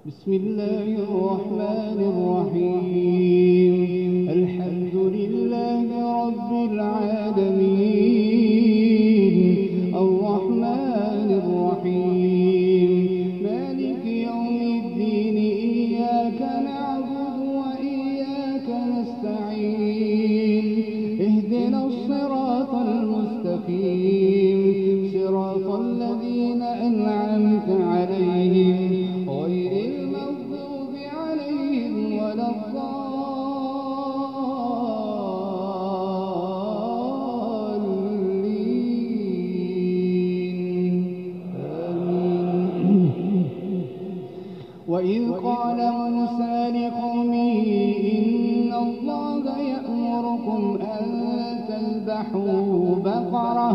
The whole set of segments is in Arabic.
بسم الله الرحمن الرحيم. الحمد لله رب العالمين، الرحمن الرحيم، مالك يوم الدين، إياك نعبد وإياك نستعين، اهدنا الصراط المستقيم، صراط الذين أنعمت عليهم غير المغضوب عليهم ولا الضالين. آمين. وإذ قال موسى لقومه إن الله يأمركم أن تذبحوا بقرة،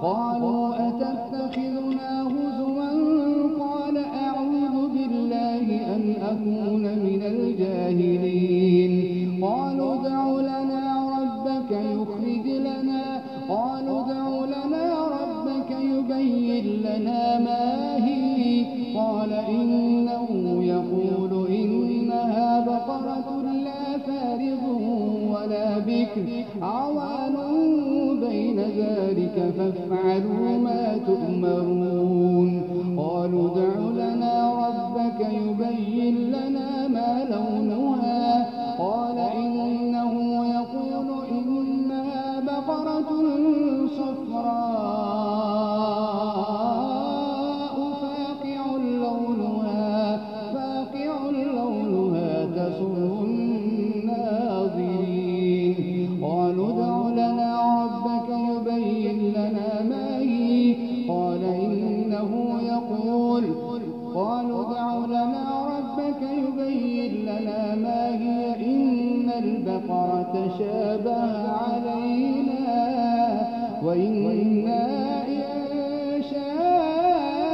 قالوا أتتخذنا هزوا؟ قال أعوذ بالله أن أكون من الجاهلين. قالوا ادع لنا ربك يبين لنا ما هي. قال إنه يقول إنها بقرة لا فارض ولا بكر عوان بين ذلك فافعلوا ما تؤمرون. قالوا ادع لنا ربك يبين لنا ما لونها. قال إنه يقول إنها بقرة صفراء فاقع لونها تسر الناظرين. قالوا ادع لنا ربك يبين لنا ما هي. قال إنه يقول إن البقرة تشابه علينا وإنا إن شاء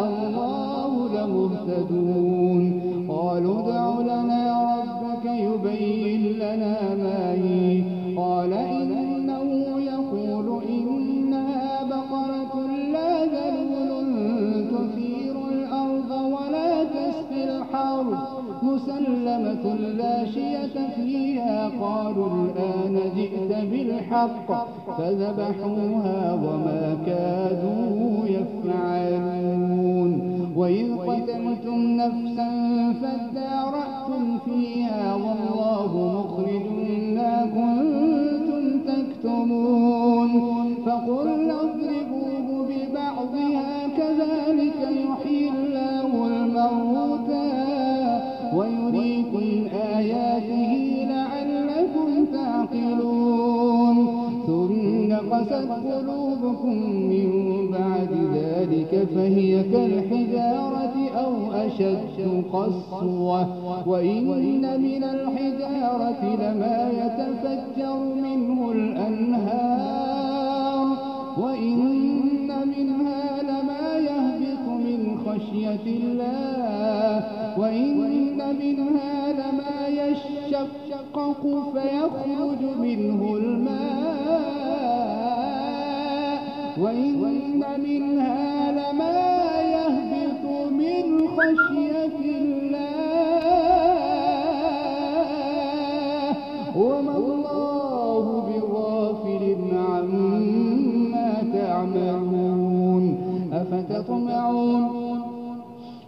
الله لمهتدون. قالوا ادع لنا ربك يبين لنا ما هي. قال إنه يقول إنها بقرة لا ذلول تثير الأرض ولا تسقي الحرث مسلمة لا شية فيها. قالوا الآن جئت بالحق فذبحوها وما كادوا يفعلون. وإذ قتلتم نفسا فادارأتم فيها والله مخرج ما كنتم تكتمون. فقلنا اضربوه ببعضها كذلك يحيي الله الموتى ويريكم آياته لعلكم تعقلون. ثم قست قلوبكم من بعد ذلك فهي كالحجارة أو أشد قسوة. وإن من الحجارة لما يتفجر منه الأنهار وإن منها لما يهبط من خشية الله وإن منها لما يشقق فيخرج منه الماء وإن منها لما يهبط من خشية الله وما الله بغافل عما تعملون.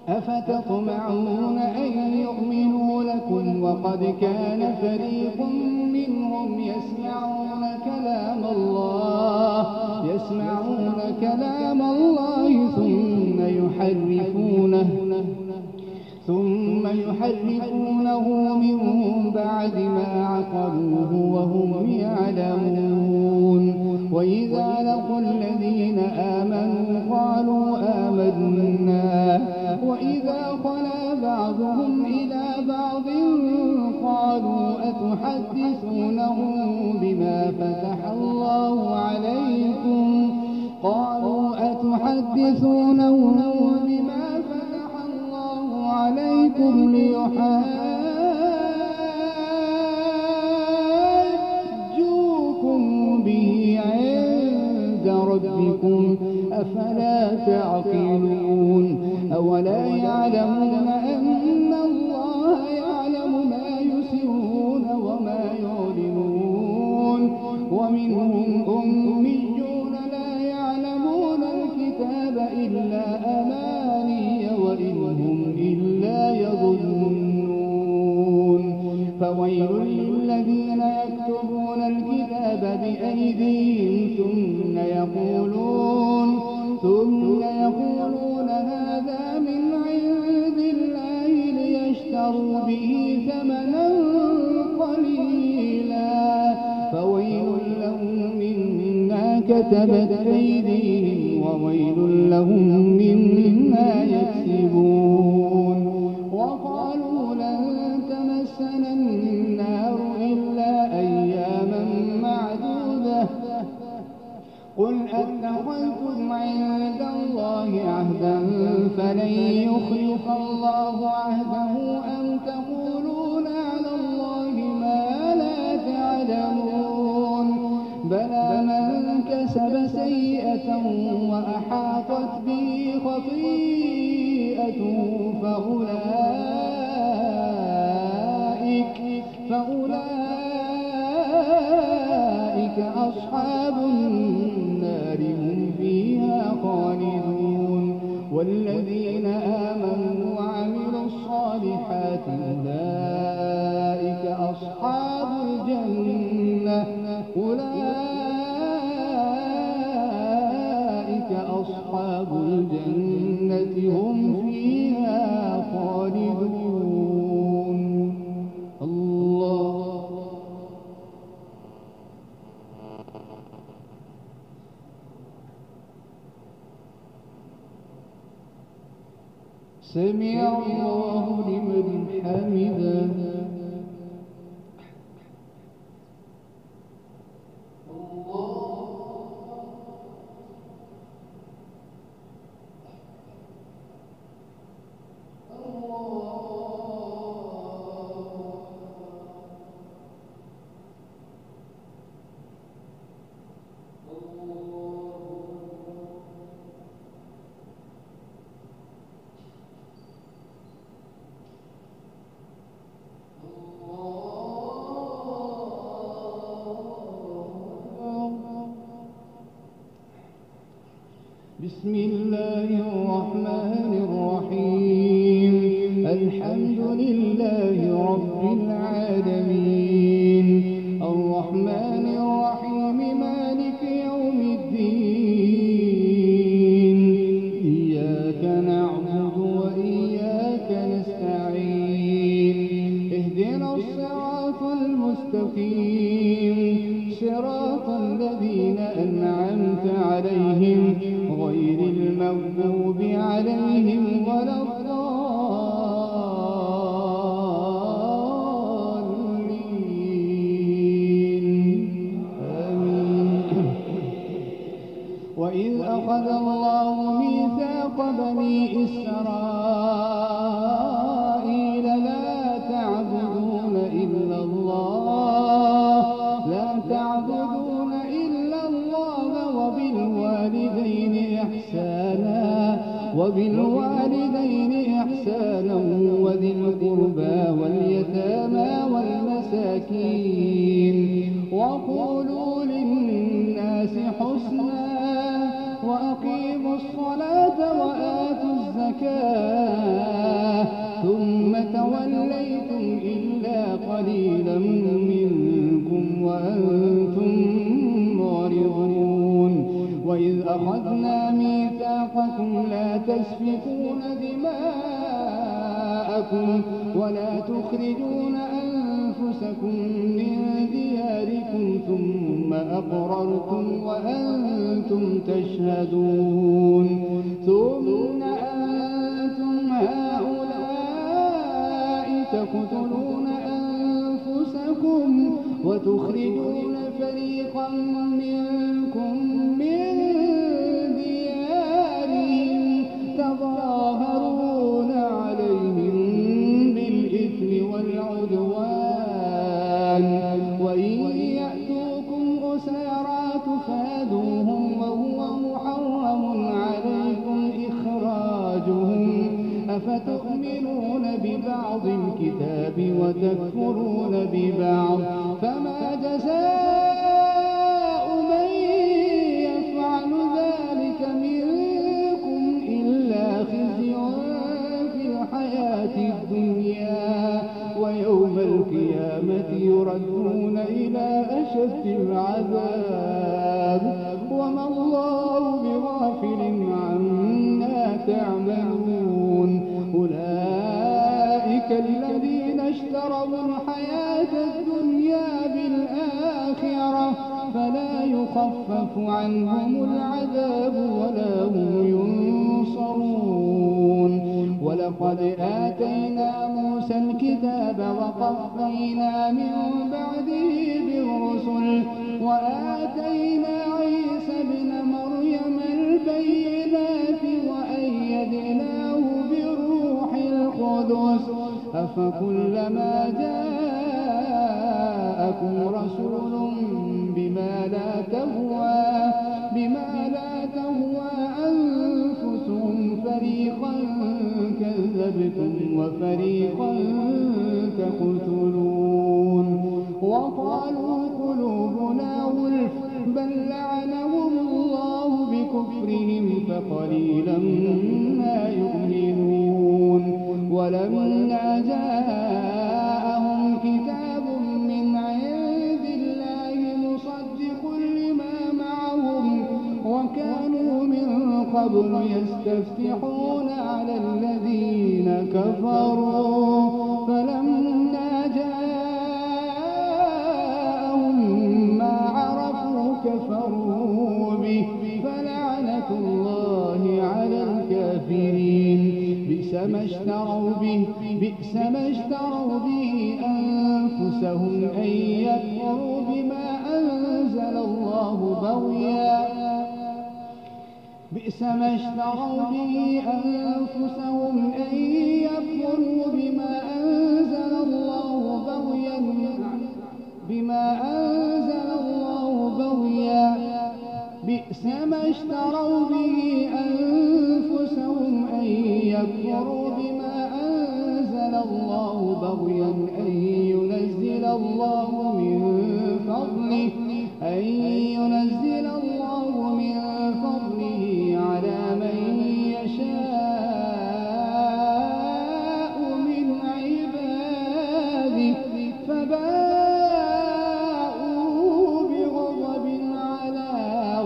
أفتطمعون أن يؤمنوا لكم وقد كان فريق منهم يسمعون كلام الله ثم يحرفونه من بعد ما عقلوه وهم يعلمون. وإذا لقوا الذين آمنوا قالوا آمنا وإذا خلا بعضهم إلى بعض قالوا أتحدثونهم بما فتح الله عليكم ليحاجوكم به عند ربكم أفلا تعقلون. أولا يعلمون أن الله يعلم ما يسرون وما يعلنون ومنهم أميون لا يعلمون الكتاب إلا أماني وإن هم إلا يظنون فويل للذين يكتبون الكتاب بأيديهم ثم يقولون هذا من عند الله ليشتروا به ثمنا قليلا فويل لهم مما كتبت أيديهم وويل لهم مما يكسبون وقالوا لن تمسنا النار إلا أياما معدودة قل أتخذتم عند الله عهدا فلن يخلف الله عهده أم تقولون على الله ما لا تعلمون بلى من كسب سيئة وأحاطت به خطيئته فأولئك أصحاب النار هم فيها خالدون والذين آمنوا وعملوا الصالحات أولئك أصحاب الجنة هم فيها خالدون الله سمع الله لمن حمده بسم الله الرحمن الرحيم الحمد لله رب العالمين الرحمن الرحيم مالك يوم الدين إياك نعبد وإياك نستعين اهدنا الصراط المستقيم صراط الذين أنعمت عليهم غير المغضوب عليهم ولا الضالين آمين وإذ أخذ الله ميثاق بني إسرائيل لا تعبدون إلا الله وبالوالدين إحسانا وذي القربى واليتامى والمساكين وقولوا للناس حسنا وأقيموا الصلاة وآتوا الزكاة ثم توليتم إلا قليلا منكم وأنتم معرضون وإذ أخذنا ميثاقكم لا تسفكون دماءكم ولا تخرجون أنفسكم من دياركم ثم أقررتم وأنتم تشهدون ثم أنتم هؤلاء تقتلون أنفسكم وتخرجون فريقا منكم من ديارهم تظاهرون عليهم بالإثم والعدوان وإن يأتوكم أسارى تفادوهم وهو محرم عليكم أفتؤمنون ببعض الكتاب وتكفرون ببعض فما جزاء من يفعل ذلك منكم إلا خزي في الحياة الدنيا ويوم القيامة يردون إلى أشد العذاب وما الله بغافل عما تعملون أولئك الذين اشتروا الحياة الدنيا بالآخرة فلا يخفف عنهم العذاب ولا هم ينصرون ولقد آتينا موسى الكتاب وقفينا من بعده بالرسل وآتينا عيسى ابن مريم البينات وأيدناه بروح القدس أفكلما جاءكم رسول بما لا تهوى أنفسهم فريقا كذبتم وفريقا تقتلون وقالوا قلوبنا غلف بل لعنهم الله بكفرهم فقليلا ما يؤمنون ولما جاءهم كتاب من عند الله مصدق لما معهم وكانوا من قبل يستفتحون على الذين كفروا فلما جاءهم ما عرفوا كفروا به فلعنة الله على الكافرين بئس ما اشتروا به أنفسهم أن يكفروا بما أنزل الله بغيا بئس ما اشتروا به أنفسهم أن يكفروا بما أنزل الله بغيا بئس ما اشتروا به أنفسهم أن يكفروا بما أنزل الله بغيا أن ينزل الله من فضله على من يشاء من عباده فباءوا بغضب على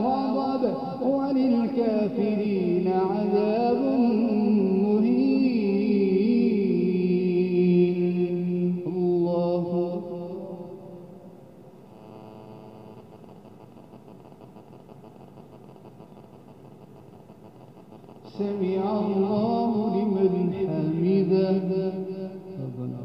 غضب وللكافرين عذاب مهين. الله سمع الله لمن حمده. ربنا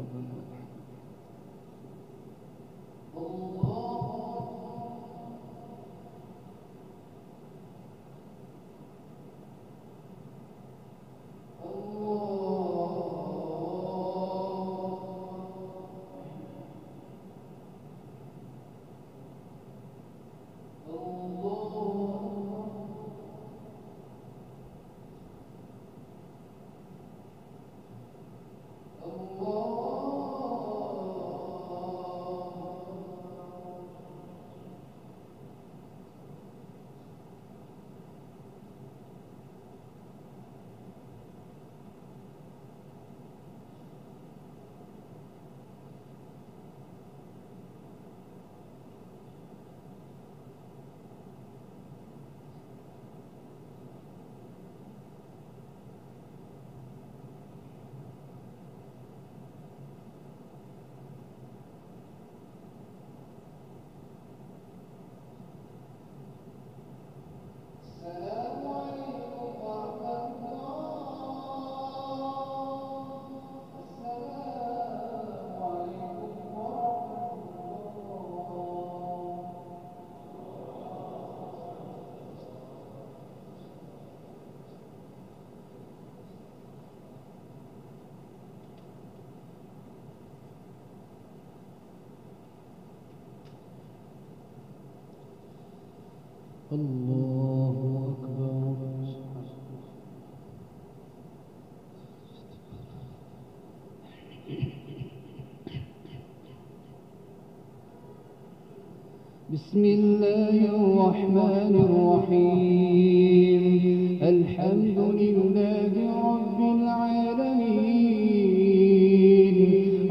الله أكبر. بسم الله الرحمن الرحيم الحمد لله رب العالمين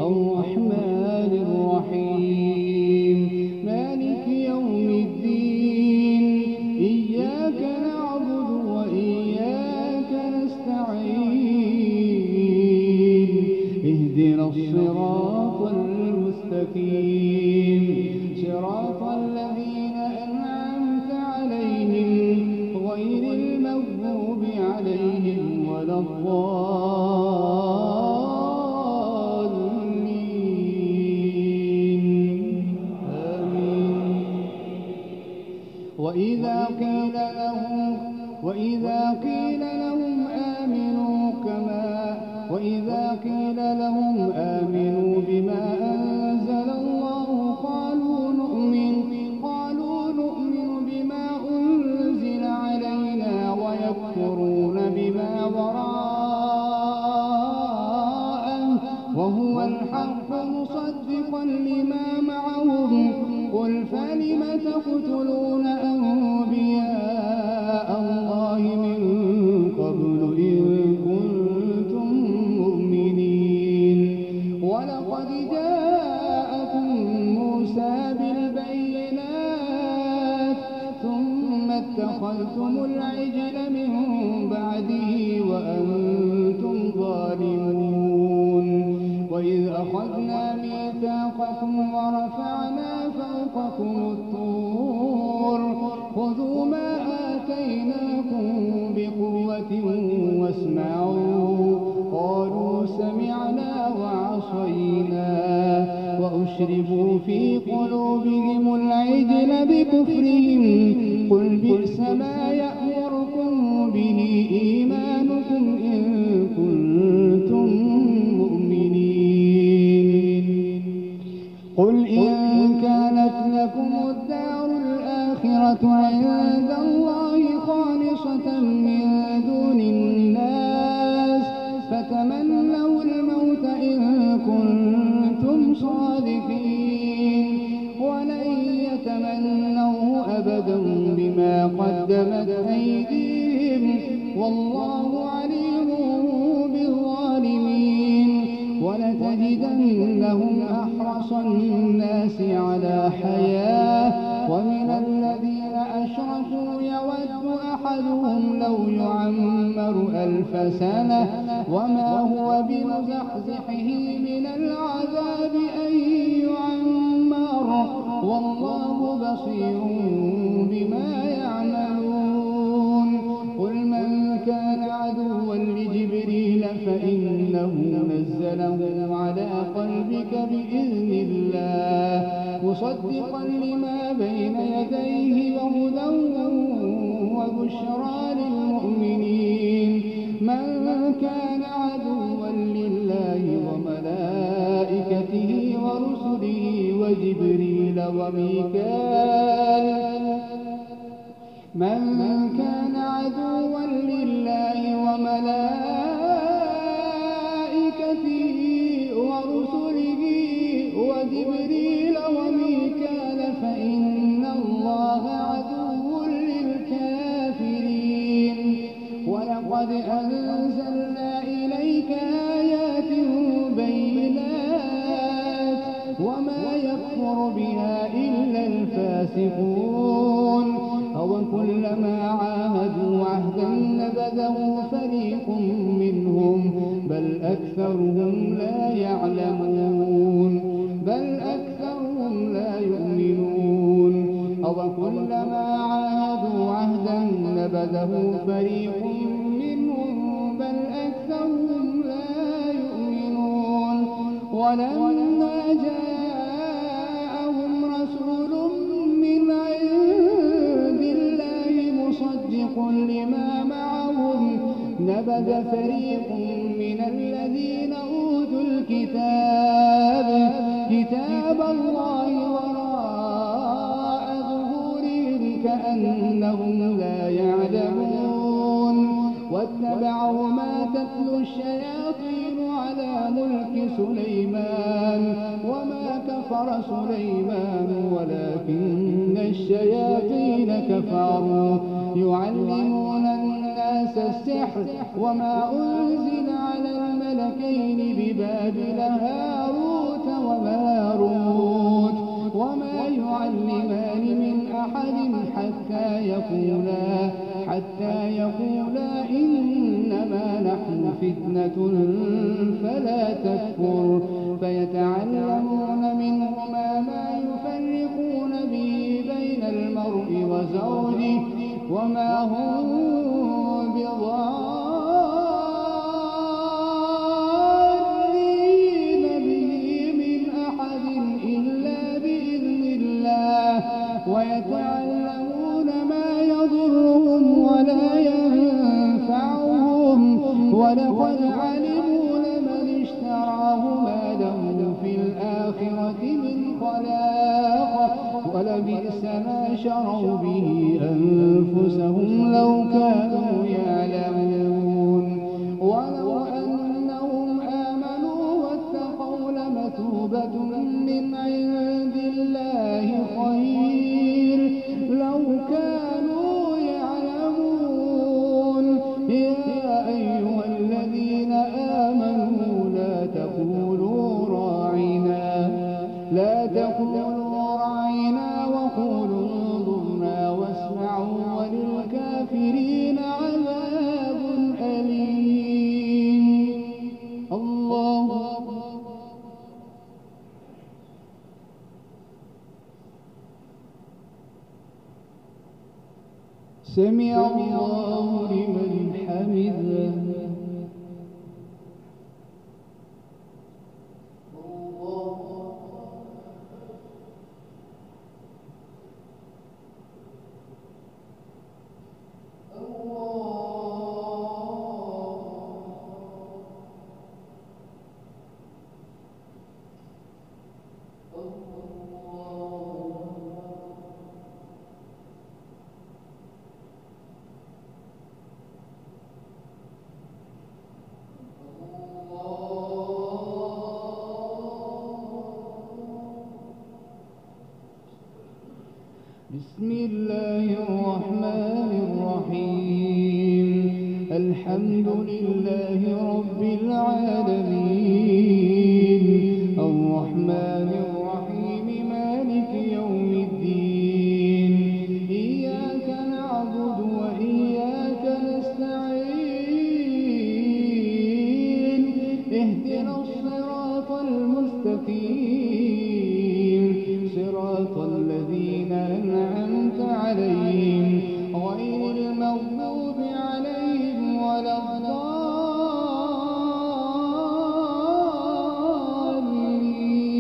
الرحمن الرحيم مالك يوم الدين إياك نعبد وإياك نستعين اهدنا الصراط المستقيم صراط الذين أنعمت عليهم غير المغضوب عليهم ولا الضالين آمين. وإذا قيل لهم آمنوا بما أنزل الله قالوا نؤمن بما أنزل علينا ويكفرون بما وراءه وهو الحق مصدقا لما معهم قل فلم تقتلون أنبياء الله من قبل إن كنتم مؤمنين ولقد جاءكم موسى بالبينات ثم اتخذتم العجل من بعده وأنتم ظالمون وإذ أخذنا ميثاقكم ورفعنا فوقكم الطور خذوا ما آتيناكم بقوة واسمعوا قالوا سمعنا وعصينا وأشربوا في قلوبهم العجل بكفرهم قل بئس ما يأمركم به إيمانكم إن كنتم مؤمنين قل إن كانت لكم الدار الآخرة عند الله خالصة من دون الناس فتمنوا الموت إن كنتم صادقين ولن يتمنوه أبدا بما قدمت أيديهم والله عليم بالظالمين ولتجدنهم أحرص الناس على حياة ومن الذين أشركوا يود أحدهم لو يعمر 1000 سنة وما هو بمزحزحه من العذاب أن يعمر والله بصير بما يعملون قل من كان عدوا لجبريل فإنه نزله على قلبك بإذن الله مصدقا لما بين يديه وهدى وبشرى للمؤمنين من كان عدوا لله وملائكته ورسله وجبريل وميكال من كان عدوا لله وملائكته ورسله وجبريل وميكال فإن الله عدو للكافرين ولقد أنزلنا إليك آيات بينات وما يكفر بها إلا الفاسقون أوكلما عاهدوا عهدا نبذه فريق منهم بل أكثرهم لا يؤمنون أوكلما عاهدوا عهدا نبذه فريق منهم بل أكثرهم لا يؤمنون ولما جاءهم رسول من عند الله مصدق لما معهم نبذ فريق من الذين أوتوا كتاب الله وراء ظهورهم كأنهم لا يعلمون واتبعوا ما تتلو الشياطين على ملك سليمان وما كفر سليمان ولكن الشياطين كفروا يعلمون الناس السحر وما أنزل على الملكين ببابل هاروت وماروت وما يعلمان من أحد حتى يقولا إنما نحن فتنة فلا تكفر فيتعلمون منهما ما يفرقون به بين المرء وزوجه وما هم بضارين به من أحد إلا بإذن الله ويتعلمون ما يضرهم ولا ينفعهم ولقد علموا لمن اشتراه ما له في الآخرة من خلاق ولبئس ما شروا به أنفسهم لو كانوا يعلمون ولو أنهم آمنوا واتقوا لمثوبة من عند الله خير لو كانوا يعلمون يا أيها الذين آمنوا لا تقولوا راعنا وقولوا انظرنا واسمعوا وللكافرين عذاب أليم. الله سمع الله لمن حمده. بسم الله الرحمن الرحيم الحمد لله رب العالمين الرحمن الرحيم مالك يوم الدين إياك نعبد وإياك نستعين اهدنا الصراط المستقيم صراط الذين أنعمت عليهم غير المغضوب عليهم ولا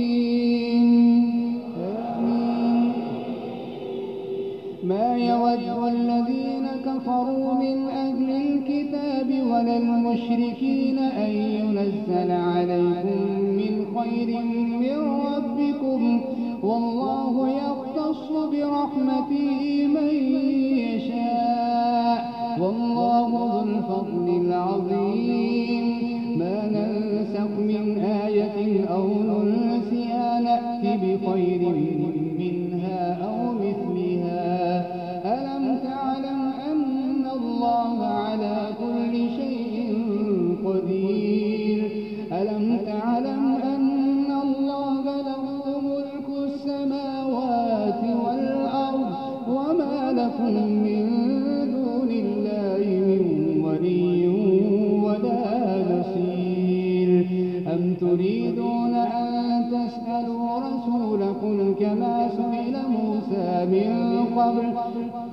الضالين آمين. ما يود الذين كفروا من أهل الكتاب ولا المشركين أن ينزل عليكم من خير من ربكم والله يختص برحمته من يشاء والله ذو الفضل العظيم. ما ننسخ من آية أو ننسها نأت بخير منها أو مثلها ألم تعلم أن الله على كل شيء قدير ألم تعلم أن الله له ملك السماوات والأرض وما لكم من دون الله من ولي ولا نصير أم تريدون أن تسألوا رسولكم كما سئل موسى من قبل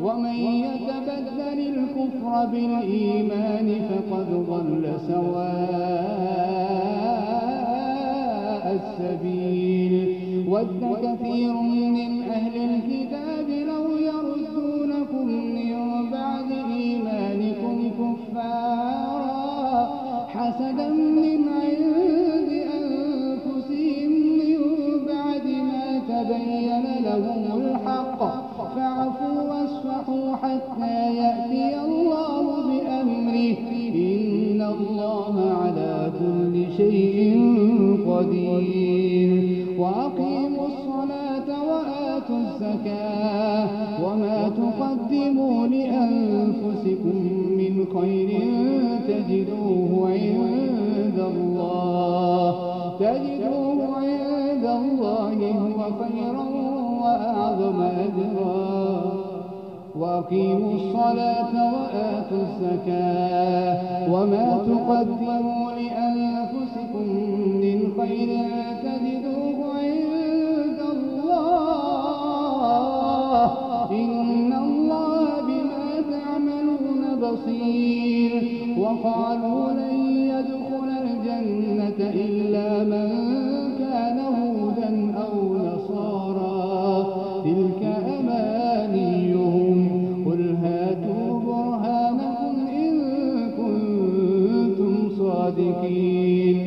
ومن يتبدل الكفر بالإيمان فقد ضل سواء السبيل. ود كثير من أهل الكتاب لو يردونكم من بعد إيمانكم كفارا حسدا من عند أنفسهم من بعد ما تبين لهم الحق فاعفوا واصفحوا حتى يأتي الله بأمره شيء قدير. وأقيموا الصلاة وآتوا الزكاة وما تقدموا لأنفسكم من خير تجدوه عند الله هو خيرا وأعظم أجرا. وأقيموا الصلاة وآتوا الزكاة وما تقدموا لأنفسكم من خير تجدوه عند الله إن الله بما تعملون بصير. وقالوا لن يدخل الجنة إلا من كان هودا أو نصارى تلك أمانيهم قل هاتوا برهانكم إن كنتم صادقين.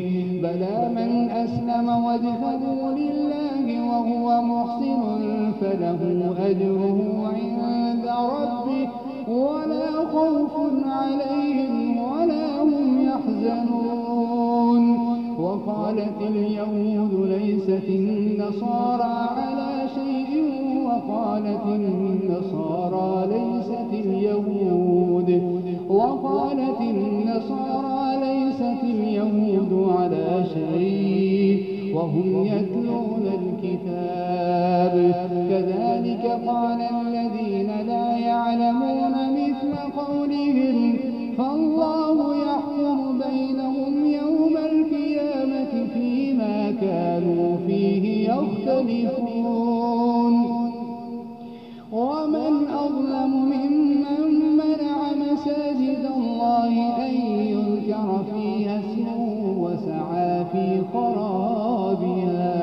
بلى من أسلم وجهه لله وهو محسن فله أجره عند ربه ولا خوف عليهم ولا هم يحزنون. وقالت اليهود ليست النصارى على شيء وقالت النصارى ليست اليهود على شيء وهم يتلون الكتاب. كذلك قال الذين لا يعلمون مثل قولهم فالله يحكم بينهم يوم القيامة فيما كانوا فيه يختلفون. ومن أظلم ممن منع مساجد الله أن يذكر فيها اسمه وسعى في خرابها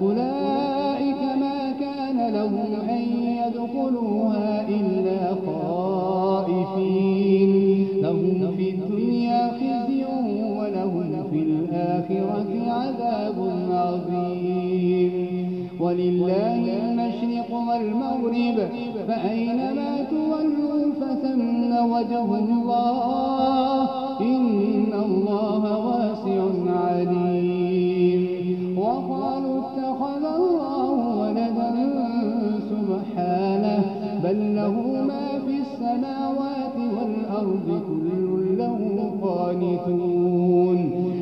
أولئك ما كان لهم أن يدخلوها إلا خائفين لهم في الدنيا خزي ولهم في الآخرة عذاب عظيم. ولله المشرق والمغرب فأينما تولوا فثم وجه الله إن الله واسع عليم. وقالوا اتخذ الله ولدا سبحانه بل له ما في السماوات والأرض كل له قانتون.